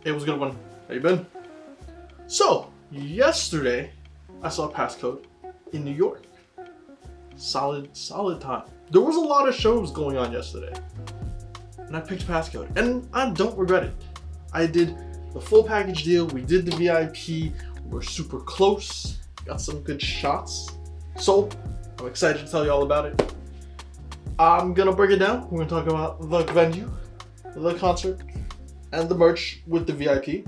Hey, what's good, one? How you been? So, yesterday, I saw Passcode in New York. Solid time. There was a lot of shows going on yesterday. And I picked Passcode. And I don't regret it. I did the full package deal. We did the VIP. We're super close. Got some good shots. So, I'm excited to tell you all about it. I'm gonna break it down. We're gonna talk about the venue, the concert, and the merch with the VIP.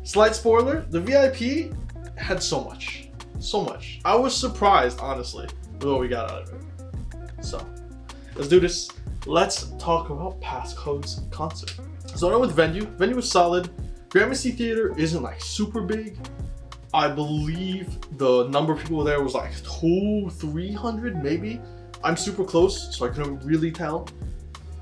Slight spoiler, the VIP had so much. I was surprised, honestly, with what we got out of it. So, let's do this. Let's talk about Passcode's concert. Starting with venue. Venue was solid. Gramercy Theater isn't like super big. I believe the number of people there was like 200-300 maybe. I'm super close, so I couldn't really tell.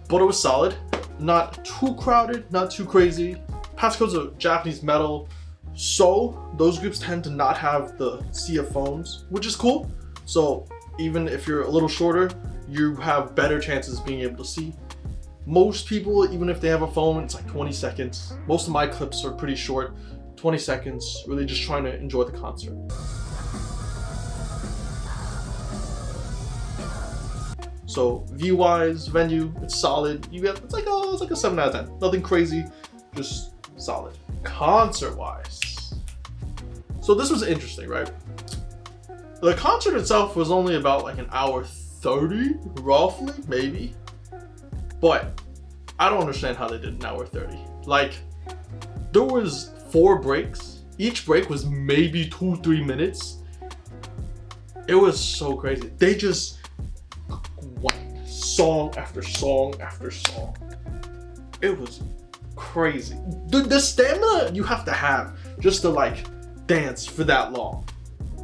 But it was solid. Not too crowded, not too crazy. Passcode's a Japanese metal, so those groups tend to not have the sea of phones, which is cool. So even if you're a little shorter, you have better chances of being able to see. Most people, even if they have a phone, it's like 20 seconds. Most of my clips are pretty short, 20 seconds, really just trying to enjoy the concert. So view-wise, venue, it's solid. It's like a 7 out of 10. Nothing crazy, just solid. Concert-wise, so this was interesting, right? The concert itself was only about like an hour 30, roughly, maybe. But I don't understand how they did an hour 30. Like, there was 4 breaks. Each break was maybe 2-3 minutes. It was so crazy. They just went song after song after song. It was crazy. The stamina you have to have just to like dance for that long.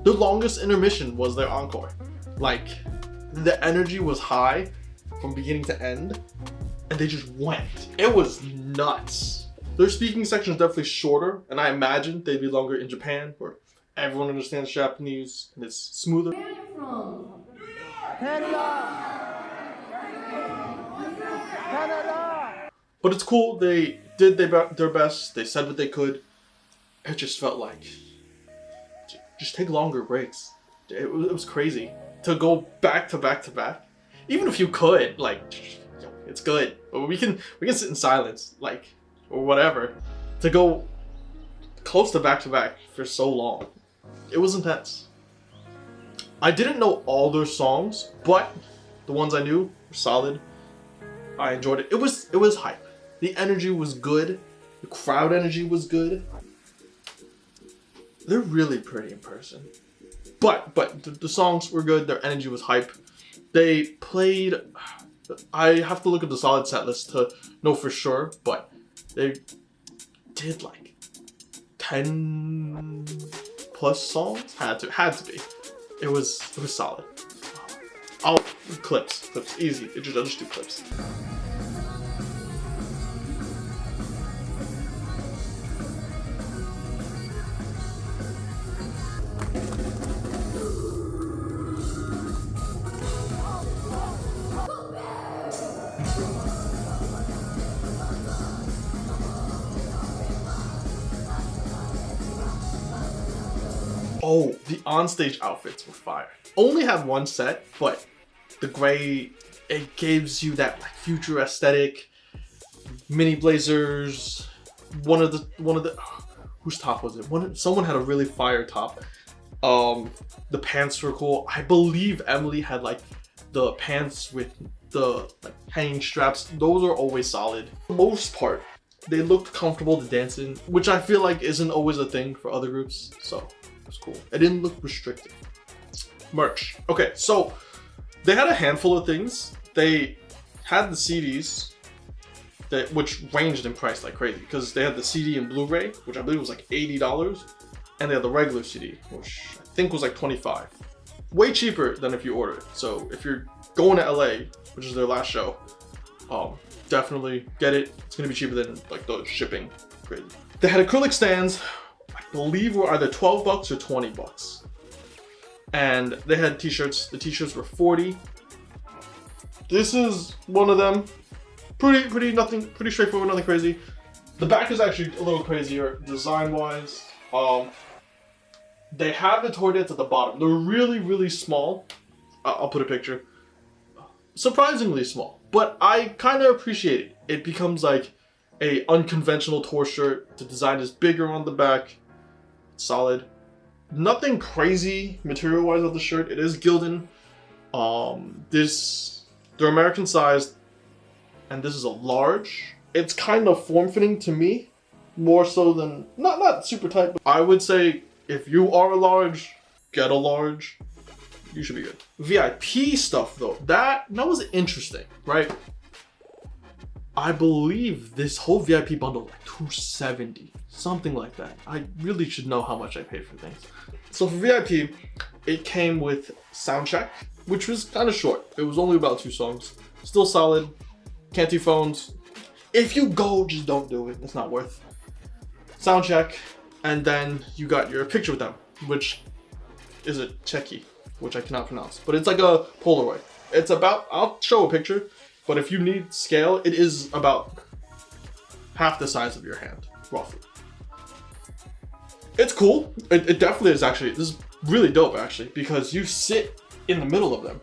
The longest intermission was their encore. Like, the energy was high from beginning to end, and they just went. It was nuts. Their speaking section is definitely shorter, and I imagine they'd be longer in Japan, where everyone understands Japanese and it's smoother. Where are you from? Canada! Canada! But it's cool. They did their best. They said what they could. It just felt like just take longer breaks. It was crazy to go back to back to back. Even if you could, like, it's good. But we can sit in silence, like, or whatever. To go close to back for so long, it was intense. I didn't know all their songs, but the ones I knew were solid. I enjoyed it. It was hype. The energy was good. The crowd energy was good. They're really pretty in person. But the songs were good. Their energy was hype. They played. I have to look at the solid set list to know for sure, but they did like 10 plus songs. Had to be. It was solid. Oh, clips, easy. I'll just do clips. Oh, the onstage outfits were fire. Only had one set, but the gray, it gives you that like future aesthetic. Mini blazers. One of the whose top was it? Someone had a really fire top. The pants were cool. I believe Emily had like the pants with the like hanging straps. Those are always solid. For the most part, they looked comfortable to dance in, which I feel like isn't always a thing for other groups. So it was cool. It didn't look restrictive. Merch. Okay, so they had a handful of things. They had the CDs, which ranged in price like crazy, because they had the CD and Blu-ray, which I believe was like $80, and they had the regular CD, which I think was like $25. Way cheaper than if you order it. So if you're going to LA, which is their last show, definitely get it. It's gonna be cheaper than like the shipping. Crazy. They had acrylic stands. I believe were either $12 or $20. And they had t-shirts. The t-shirts were $40. This is one of them. Pretty straightforward, nothing crazy. The back is actually a little crazier design-wise. They have the toilets at the bottom. They're really, really small. I'll put a picture. Surprisingly small, but I kind of appreciate it. It becomes like a unconventional tour shirt. The design is bigger on the back. Solid. Nothing crazy material-wise of the shirt. It is Gildan. They're American sized, and this is a large. It's kind of form-fitting to me, more so than not super tight. But I would say if you are a large, get a large. You should be good. VIP stuff though, that was interesting, right? I believe this whole VIP bundle like $270, something like that. I really should know how much I paid for things. So for VIP, it came with soundcheck, which was kind of short. It was only about 2 songs. Still solid. Can't do phones. If you go, just don't do it. It's not worth. Soundcheck, and then you got your picture with them, which is a checky, which I cannot pronounce, but it's like a Polaroid. It's about, I'll show a picture, but if you need scale, it is about half the size of your hand, roughly. It's cool. It definitely is actually, this is really dope actually, because you sit in the middle of them.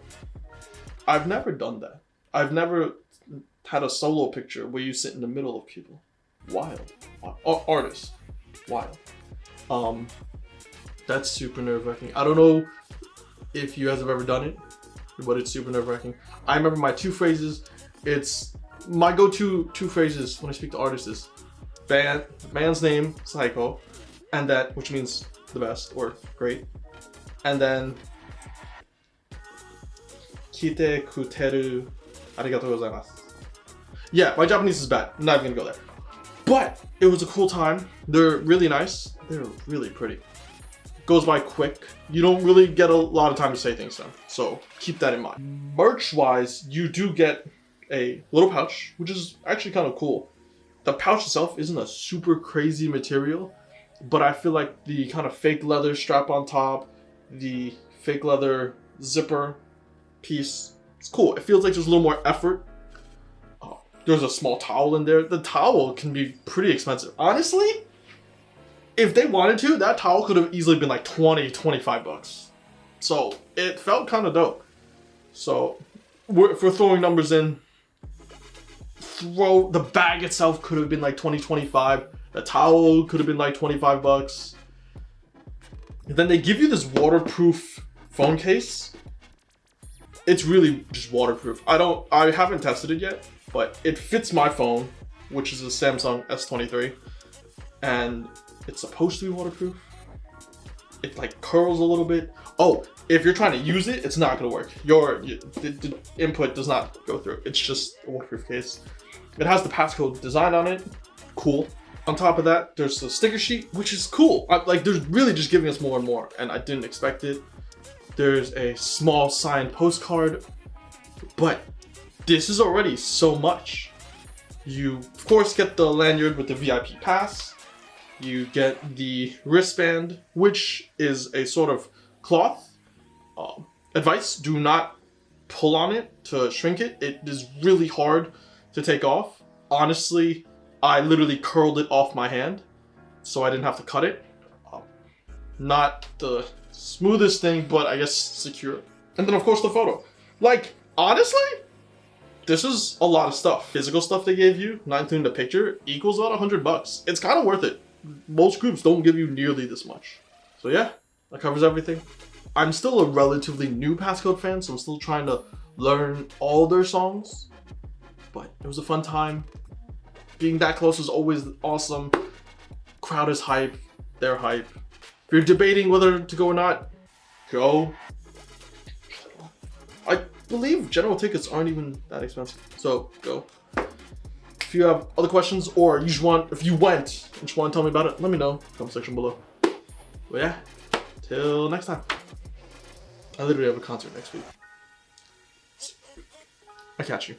I've never done that. I've never had a solo picture where you sit in the middle of people. Wild. Artists. Wild. That's super nerve-wracking. I don't know if you guys have ever done it, but it's super nerve-wracking. I remember my 2 phrases. It's my go-to 2 phrases when I speak to artists is band's name, Psycho, and that, which means the best or great, and then Kite kuteru arigatou gozaimasu. Yeah, my Japanese is bad. I'm not even gonna go there. But it was a cool time. They're really nice. They're really pretty. Goes by quick. You don't really get a lot of time to say things to them, so keep that in mind. Merch-wise, you do get a little pouch, which is actually kind of cool. The pouch itself isn't a super crazy material, but I feel like the kind of fake leather strap on top, the fake leather zipper piece, it's cool. It feels like there's a little more effort. There's a small towel in there. The towel can be pretty expensive. Honestly, if they wanted to, that towel could have easily been like 20, 25 bucks. So it felt kind of dope. So if we're throwing numbers in, the bag itself could have been like 20, 25. The towel could have been like 25 bucks. And then they give you this waterproof phone case. It's really just waterproof. I haven't tested it yet, but it fits my phone, which is a Samsung S23, and it's supposed to be waterproof. It like curls a little bit. Oh, if you're trying to use it, it's not gonna work. The input does not go through. It's just a waterproof case. It has the Passcode design on it. Cool. On top of that, there's a sticker sheet, which is cool. They're really just giving us more and more, and I didn't expect it. There's a small signed postcard, but this is already so much. You, of course, get the lanyard with the VIP pass. You get the wristband, which is a sort of cloth. Advice, do not pull on it to shrink it. It is really hard to take off. Honestly, I literally curled it off my hand, so I didn't have to cut it. Not the smoothest thing, but I guess secure. And then of course the photo. Like, honestly, this is a lot of stuff. Physical stuff they gave you, not including the picture, equals about $100. It's kind of worth it. Most groups don't give you nearly this much. So yeah, that covers everything. I'm still a relatively new Passcode fan, so I'm still trying to learn all their songs. But it was a fun time. Being that close is always awesome. Crowd is hype. They're hype. If you're debating whether to go or not, go. I believe general tickets aren't even that expensive, so go. If you have other questions, or you just want, if you went and just want to tell me about it, let me know. Comment section below. But yeah, till next time. I literally have a concert next week. I catch you.